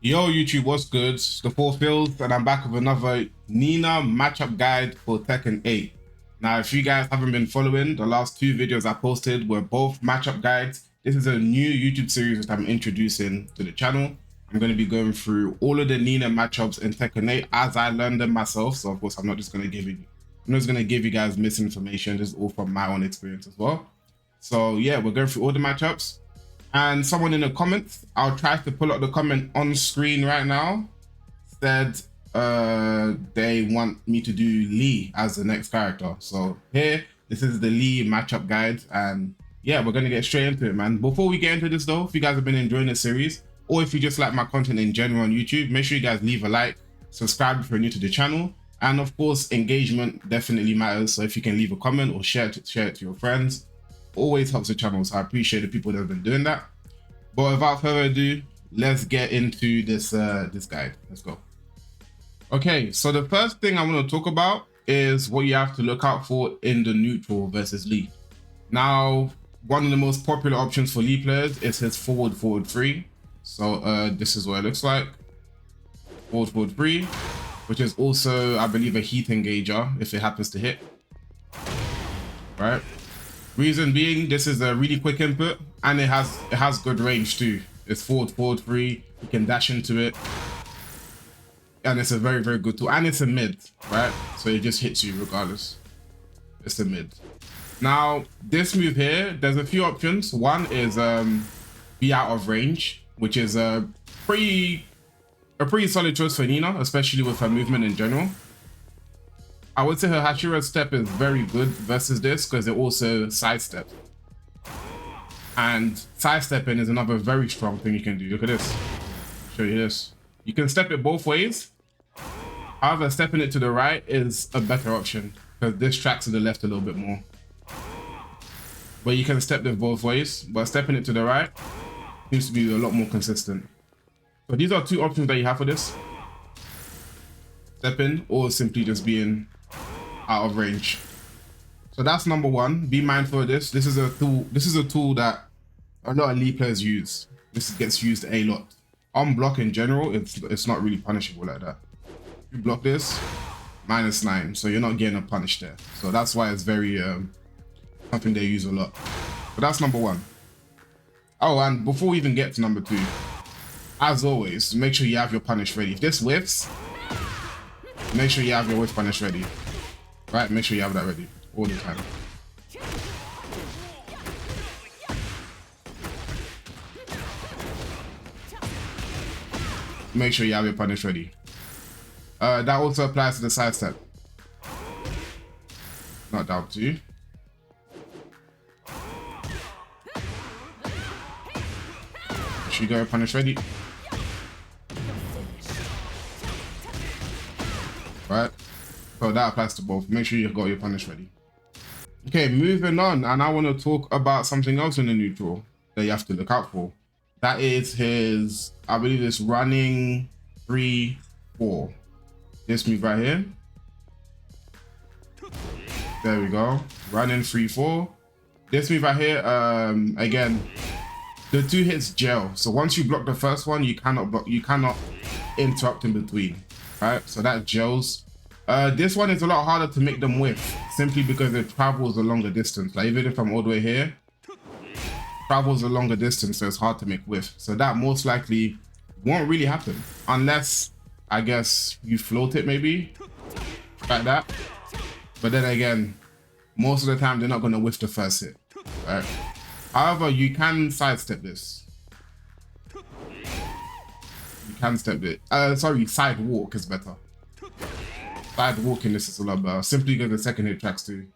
Yo YouTube, what's good? It's the Four Fields, and I'm back with another Nina matchup guide for Tekken 8. Now, if you guys haven't been following, the last two videos I posted were both matchup guides. This is a new YouTube series that I'm introducing to the channel. I'm going to be going through all of the Nina matchups in Tekken 8 as I learned them myself. So of course, I'm not just going to give you guys misinformation. This is all from my own experience as well. So yeah, we're going through all the matchups. And someone in the comments, I'll try to pull up the comment on screen right now, said they want me to do Lee as the next character. So here, this is the Lee matchup guide, and yeah, we're gonna get straight into it, man. Before we get into this though, if you guys have been enjoying the series, or if you just like my content in general on YouTube, make sure you guys leave a like, subscribe if you're new to the channel, and of course, engagement definitely matters. So if you can leave a comment or share it to your friends, always helps the channel, so I appreciate the people that have been doing that. But without further ado, let's get into this this guide. Let's go. Okay, so the first thing I want to talk about is what you have to look out for in the neutral versus Lee. Now, one of the most popular options for Lee players is his forward 3. So this is what it looks like. Forward 3, which is also, I believe, a heat engager if it happens to hit. Right? Reason being, this is a really quick input, and it has good range too. It's forward 3. You can dash into it, and it's a very good tool. And it's a mid, right? So it just hits you regardless. It's a mid. Now this move here, there's a few options. One is be out of range, which is a pretty solid choice for Nina, especially with her movement in general. I would say her Hashira step is very good versus this because it also sidesteps. And sidestepping is another very strong thing you can do. Look at this. I'll show you this. You can step it both ways. However, stepping it to the right is a better option because this tracks to the left a little bit more. But you can step them both ways, but stepping it to the right seems to be a lot more consistent. So these are two options that you have for this. Stepping or simply just being out of range. So that's number one. Be mindful of this. This is a tool that a lot of Lee players use. This gets used a lot. On block in general, it's not really punishable like that. You block this, -9, so you're not getting a punish there. So that's why it's very something they use a lot. But that's number one. Oh, and before we even get to number two, as always, make sure you have your punish ready. If this whiffs, make sure you have your whiff punish ready. Right, make sure you have that ready all the time. Make sure you have your punish ready. That also applies to the side step. Not down to you. Make sure you got your punish ready. Right. So that applies to both. Make sure you've got your punish ready. Okay, moving on, and I want to talk about something else in the neutral that you have to look out for. That is his, I believe it's running 3-4. This move right here. There we go. Running 3-4. This move right here, again, the two hits gel. So once you block the first one, you cannot interrupt in between. Right? So that gels. This one is a lot harder to make them whiff, simply because it travels a longer distance. Like even if I'm all the way here, travels a longer distance, so it's hard to make whiff. So that most likely won't really happen unless, I guess, you float it maybe like that. But then again, most of the time they're not going to whiff the first hit. Right? However, you can sidestep this. You can step it. Sorry, side walk is better. Side walking this is a lot better, simply because the second hit tracks too.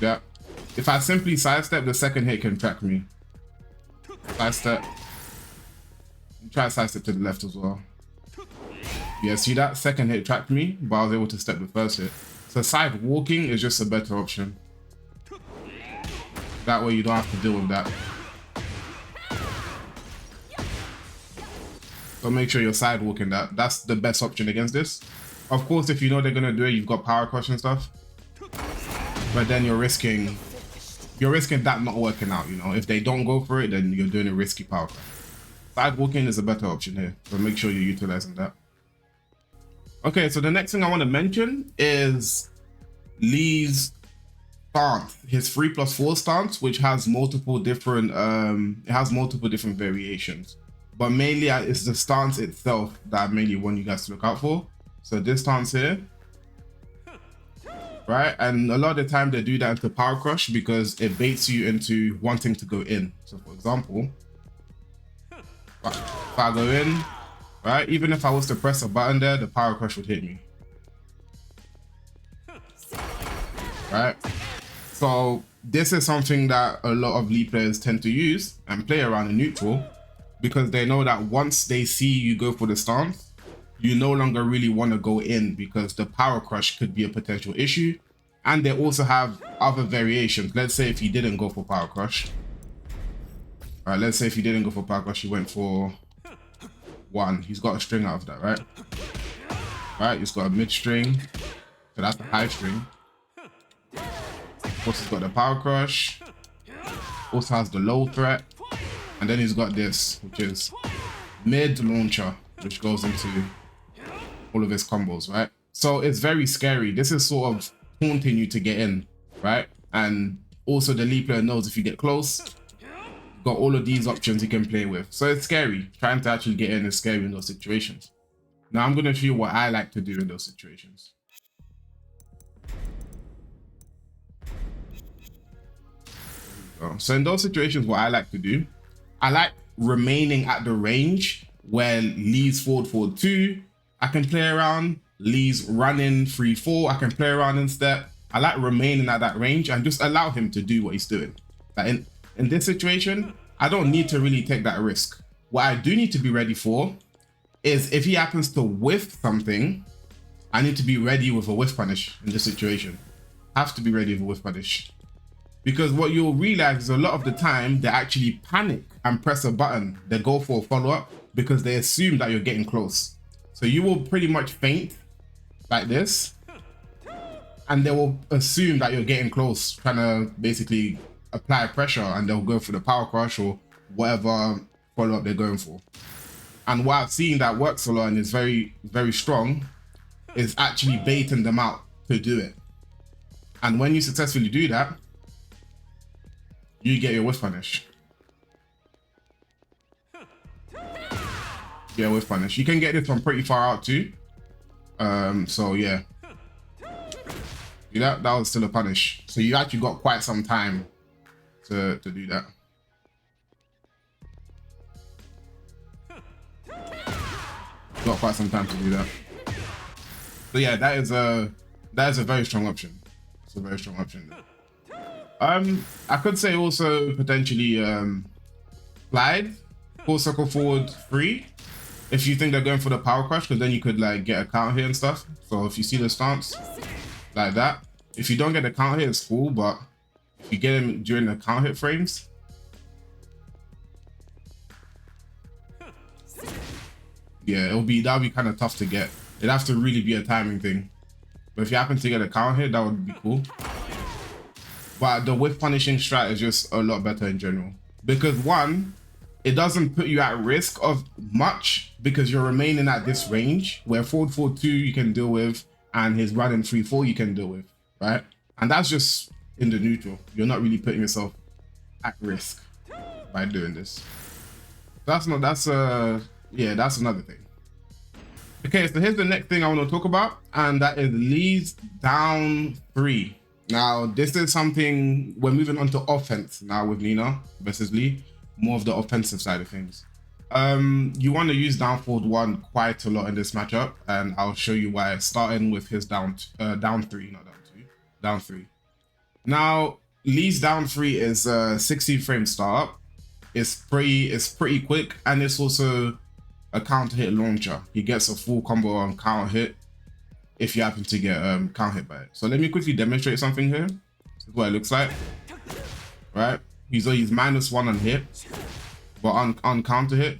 Yeah. If I simply sidestep, the second hit can track me. Sidestep. Try sidestep to the left as well. Yeah, see that second hit tracked me, but I was able to step the first hit. So side walking is just a better option. That way you don't have to deal with that. So make sure you're side walking that. That's the best option against this. Of course, if you know they're gonna do it, you've got power crush and stuff. But then you're risking that not working out, you know. If they don't go for it, then you're doing a risky power crush. Sidewalking is a better option here, so make sure you're utilizing that. Okay, so the next thing I want to mention is Lee's stance, his 3+4 stance, which has multiple different variations, but mainly it's the stance itself that I mainly want you guys to look out for. So this stance here, right? And a lot of the time they do that into Power Crush because it baits you into wanting to go in. So for example, if I go in, right, even if I was to press a button there, the Power Crush would hit me, right? So this is something that a lot of Lee players tend to use and play around in neutral, because they know that once they see you go for the stance, you no longer really want to go in because the Power Crush could be a potential issue. And they also have other variations. Let's say if you didn't go for Power Crush, right? Let's say if you didn't go for Power Crush, you went for 1. He's got a string out of that, right? Right, he's got a mid string, so that's the high string. Of course, he's got the Power Crush, also has the low threat, and then he's got this, which is mid launcher, which goes into all of his combos, right? So it's very scary. This is sort of taunting you to get in, right? And also the Lee player knows if you get close, you've got all of these options you can play with. So it's scary. Trying to actually get in is scary in those situations. Now I'm going to show you what I like to do in those situations. So in those situations, what I like to do, I like remaining at the range where Lee's forward 2, I can play around. Lee's running 3-4, I can play around in step. I like remaining at that range and just allow him to do what he's doing. Like in this situation, I don't need to really take that risk. What I do need to be ready for is if he happens to whiff something, I need to be ready with a whiff punish in this situation. I have to be ready with a whiff punish. Because what you'll realize is a lot of the time they actually panic and press a button. They go for a follow-up because they assume that you're getting close. So you will pretty much feint like this, and they will assume that you're getting close, trying to basically apply pressure, and they'll go for the Power Crush or whatever follow-up they're going for. And what I've seen that works a lot and is very, very strong is actually baiting them out to do it. And when you successfully do that, you get your whiff punish. Yeah, whiff punish. You can get this from pretty far out too. So yeah, that was still a punish. So you actually got quite some time to do that. Got quite some time to do that. So yeah, that is a very strong option. It's a very strong option. I could say also potentially slide, full circle forward 3. If you think they're going for the Power Crush, because then you could like get a counter here and stuff. So if you see the stance like that, if you don't get the counter hit, it's cool. But if you get him during the counter hit frames, yeah, that'll be kind of tough to get. It'd have to really be a timing thing. But if you happen to get a counter hit, that would be cool. But the whiff punishing strat is just a lot better in general, because one, it doesn't put you at risk of much because you're remaining at this range where forward 4-2 you can deal with and his running 3-4 you can deal with, right? And that's just in the neutral. You're not really putting yourself at risk by doing this. That's another thing. Okay, so here's the next thing I want to talk about, and that is Lee's down 3. Now, this is something, we're moving on to offense now with Nina versus Lee. More of the offensive side of things. You want to use down forward 1 quite a lot in this matchup, and I'll show you why, starting with his down 3, not down 2, down 3. Now, Lee's down 3 is a 60 frame startup. It's pretty quick, and it's also a counter hit launcher. He gets a full combo on counter hit if you happen to get counter hit by it. So let me quickly demonstrate something here. This is what it looks like, right? He's -1 on hit, but on counter hit,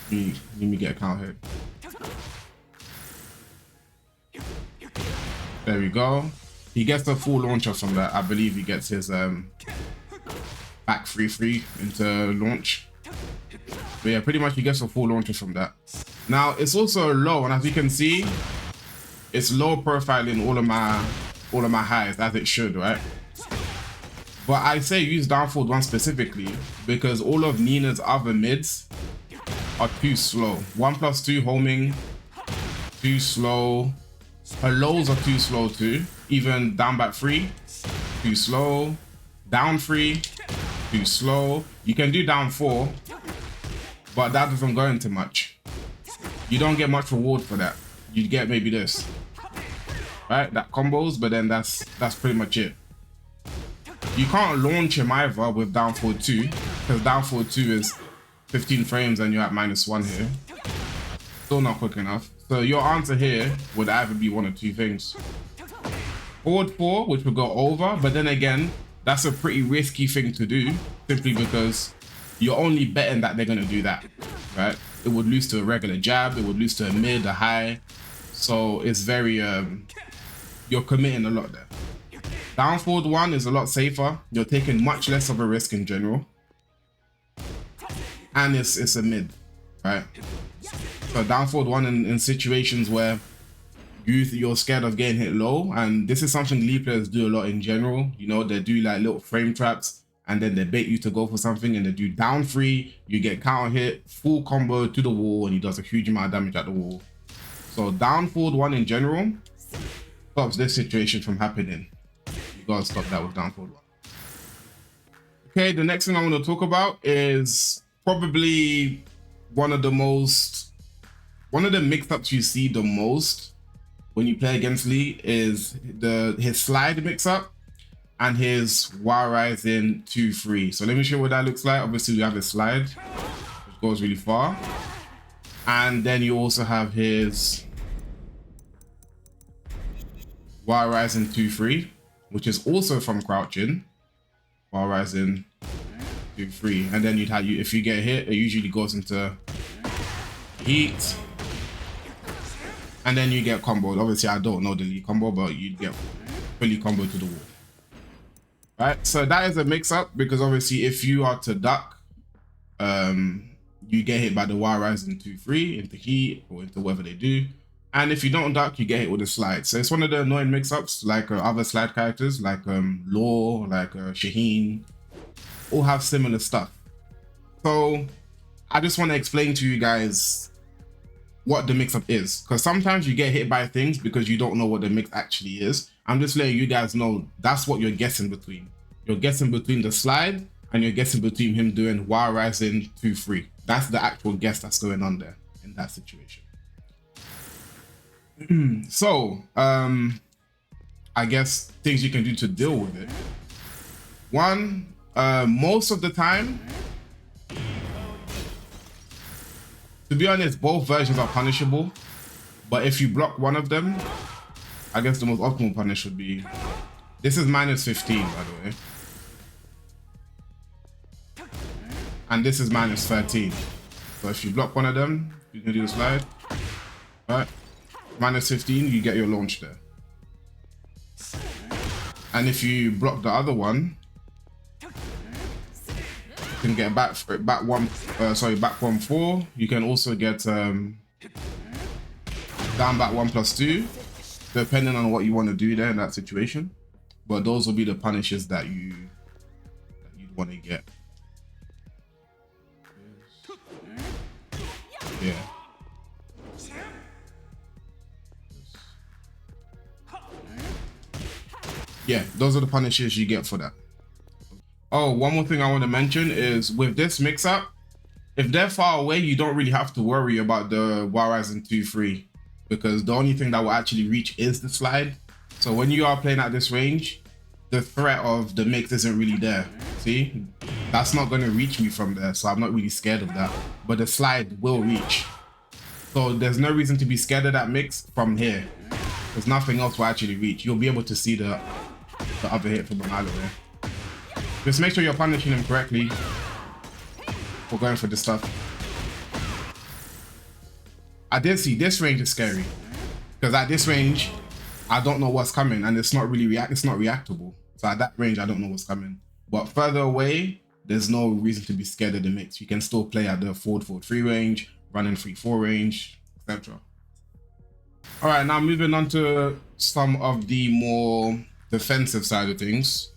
let me get a counter hit. There we go. He gets the full launcher from that. I believe he gets his back 3-3 into launch. But yeah, pretty much you get some full launches from that. Now it's also low, and as you can see, it's low profile in all of my highs, as it should, right? But I say use down forward 1 specifically because all of Nina's other mids are too slow. 1+2 homing, too slow. Her lows are too slow too. Even down back 3, too slow. Down 3, too slow. You can do down 4, but that doesn't go into much. You don't get much reward for that. You get maybe this, right? That combos, but then that's pretty much it. You can't launch him either with down forward 2, because down forward 2 is 15 frames and you're at -1 here. Still not quick enough. So your answer here would either be one of 2 things. Forward 4, which would go over, but then again, that's a pretty risky thing to do, simply because you're only betting that they're going to do that, right? It would lose to a regular jab, it would lose to a mid, a high. So it's very, you're committing a lot there. Down forward 1 is a lot safer. You're taking much less of a risk in general. And it's a mid, right? So down forward 1 in situations where you're scared of getting hit low, and this is something League players do a lot in general. You know, they do like little frame traps, and then they bait you to go for something, and they do down 3, you get counter hit, full combo to the wall, and he does a huge amount of damage at the wall. So down forward 1 in general stops this situation from happening. You gotta stop that with down forward 1. Okay, the next thing I want to talk about is probably one of the mix-ups you see the most when you play against Lee is his slide mix-up and his Wild Rising 2-3. So let me show you what that looks like. Obviously we have his slide, which goes really far. And then you also have his Wild Rising 2-3, which is also from crouching. Wild Rising 2-3. And then if you get hit, it usually goes into heat. And then you get comboed. Obviously, I don't know the lead combo, but you get fully comboed to the wall. Right, so that is a mix-up because obviously if you are to duck, you get hit by the Wild Rising 2-3 into heat or into whatever they do. And if you don't duck, you get hit with a slide. So it's one of the annoying mix-ups, like other slide characters, like Law, like Shaheen, all have similar stuff. So I just want to explain to you guys what the mix-up is, because sometimes you get hit by things because you don't know what the mix actually is. I'm just letting you guys know that's what you're guessing between. You're guessing between the slide and you're guessing between him doing Wild Rising 2-3. That's the actual guess that's going on there in that situation. So, I guess things you can do to deal with it. One, most of the time, to be honest, both versions are punishable, but if you block one of them, I guess the most optimal punish would be, this is -15 by the way, and this is -13. So if you block one of them, you can do the slide, right? -15, you get your launch there. And if you block the other one, you can get back 1-4. You can also get down back 1+2, depending on what you want to do there in that situation. But those will be the punishes that you'd want to get. Yeah. Yeah, those are the punishes you get for that. Oh, one more thing I want to mention is with this mix-up, if they're far away, you don't really have to worry about the Wild Rising 2-3 because the only thing that will actually reach is the slide. So when you are playing at this range, the threat of the mix isn't really there. See, that's not going to reach me from there, so I'm not really scared of that. But the slide will reach. So there's no reason to be scared of that mix from here. There's nothing else will actually reach. You'll be able to see the other hit from a mile away. Just make sure you're punishing him correctly for going for this stuff. I did see this range is scary because at this range, I don't know what's coming and it's not really reactable. So at that range, I don't know what's coming. But further away, there's no reason to be scared of the mix. You can still play at the forward 3 range, running 3-4 range, etc. All right, now moving on to some of the more defensive side of things.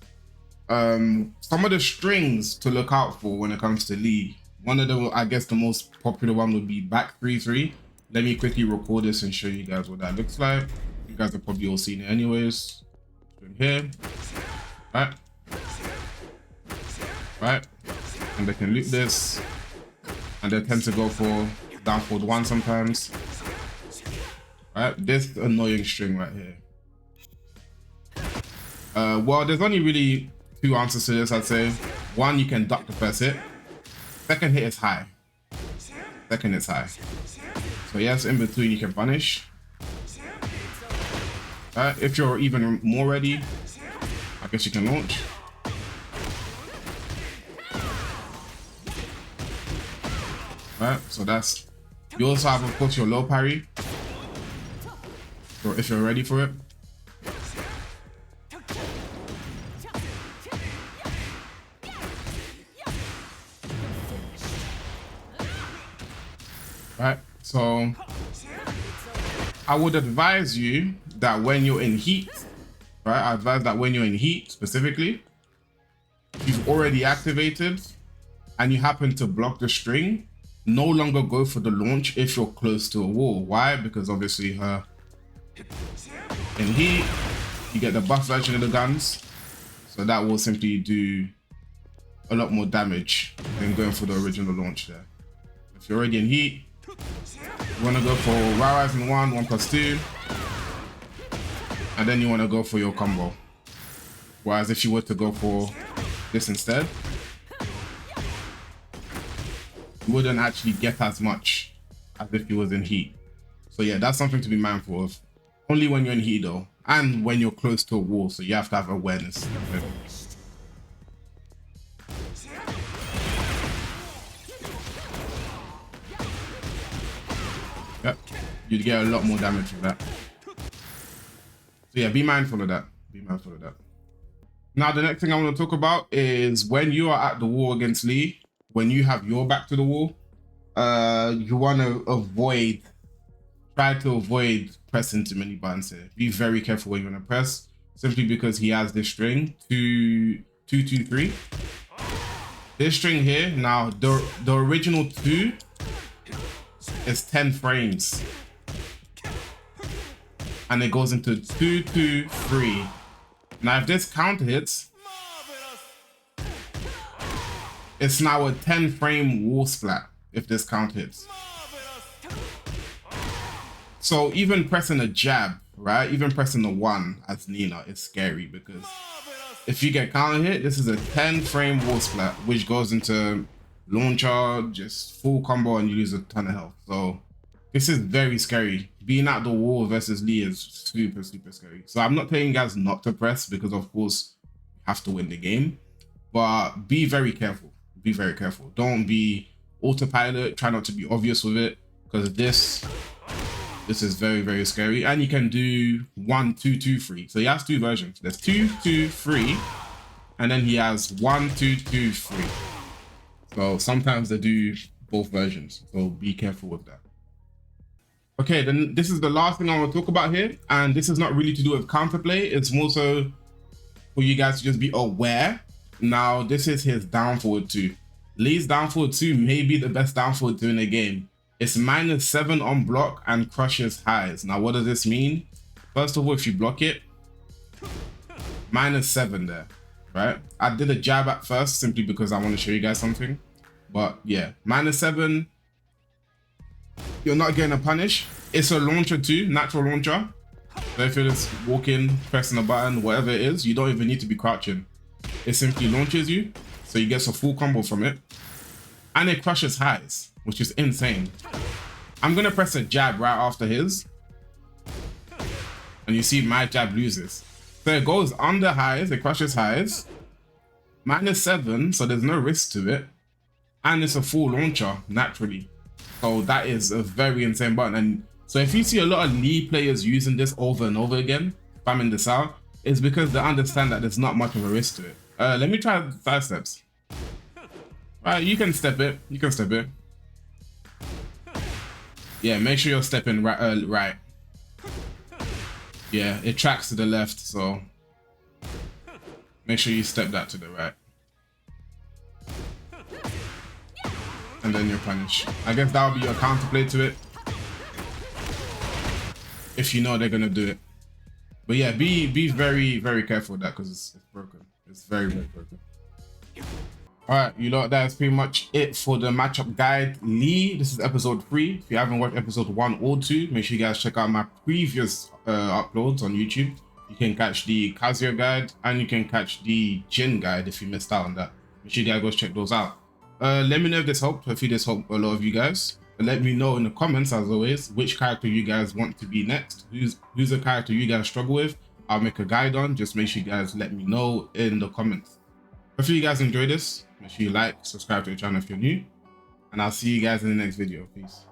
Some of the strings to look out for when it comes to Lee. One of the, I guess the most popular one would be back 3-3. Let me quickly record this and show you guys what that looks like. You guys have probably all seen it anyways. In here, right, and they can loop this, and they tend to go for down forward 1 sometimes. Right, this annoying string right here. Well, there's only really 2 answers to this, I'd say. One, you can duck the first hit. Second hit is high. Second is high. So yes, in between you can punish. If you're even more ready, I guess you can launch. Right, so that's. You also have, of course, your low parry. So if you're ready for it. Right, so I would advise you that when you're in heat, right? I advise that when you're in heat specifically, if you've already activated and you happen to block the string, no longer go for the launch if you're close to a wall. Why? Because obviously in heat, you get the buff version of the guns. So that will simply do a lot more damage than going for the original launch there. If you're already in heat, you want to go for Rising 1+2, and then you want to go for your combo. Whereas if you were to go for this instead, you wouldn't actually get as much as if you was in heat. So yeah, that's something to be mindful of. Only when you're in heat though, and when you're close to a wall, so you have to have awareness. Yep, you'd get a lot more damage from that. So yeah, be mindful of that. Be mindful of that. Now, the next thing I want to talk about is when you are at the wall against Lee, when you have your back to the wall, you want to try to avoid pressing too many buttons here. Be very careful when you want to press, simply because he has this string, 2-2-3. This string here, now the original 2 is 10 frames. And it goes into 2-2-3. Now if this counter hits, it's now a 10 frame wall splat if this counter hits. So even pressing a jab, right? Even pressing the 1 as Nina is scary, because if you get counter hit, this is a 10 frame wall splat, which goes into launcher, just full combo, and you lose a ton of health. So this is very scary. Being at the wall versus Lee is super, super scary. So I'm not telling you guys not to press, because of course you have to win the game, but be very careful. Be very careful. Don't be autopilot. Try not to be obvious with it, because this is very, very scary. And you can do 1-2-2-3. So he has 2 versions. There's 2-2-3, and then he has 1-2-2-3. So sometimes they do both versions. So be careful with that. Okay, then this is the last thing I want to talk about here, and this is not really to do with counterplay. It's more so for you guys to just be aware. Now, this is his down forward 2. Lee's down forward 2 may be the best down forward 2 in the game. It's -7 on block and crushes highs. Now, what does this mean? First of all, if you block it, -7 there, right? I did a jab at first simply because I want to show you guys something. But yeah, -7. You're not getting a punish. It's a launcher too, natural launcher. So if you're just walking, pressing a button, whatever it is, you don't even need to be crouching. It simply launches you, so you get a full combo from it. And it crushes highs, which is insane. I'm gonna press a jab right after his, and you see my jab loses. So it goes under highs, it crushes highs, -7, so there's no risk to it, and it's a full launcher naturally. So that is a very insane button. And so if you see a lot of Lee players using this over and over again, spamming this out, it's because they understand that there's not much of a risk to it. Let me try 5 steps. Alright, you can step it. You can step it. Yeah, make sure you're stepping right. Right. Yeah, it tracks to the left, so make sure you step that to the right. And then you're punished. I guess that'll be your counterplay to it. If you know they're gonna do it. But yeah, be very, very careful with that because it's broken. It's very, very broken. Alright, you lot, that's pretty much it for the matchup guide. Lee, this is episode 3. If you haven't watched episode 1 or 2, make sure you guys check out my previous uploads on YouTube. You can catch the Kazuya guide and you can catch the Jin guide if you missed out on that. Make sure you guys go check those out. Let me know if this helped. Hopefully this helped a lot of you guys. And let me know in the comments, as always, which character you guys want to be next. Who's a character you guys struggle with. I'll make a guide on. Just make sure you guys let me know in the comments. Hopefully you guys enjoyed this. Make sure you like, subscribe to the channel if you're new. And I'll see you guys in the next video. Peace.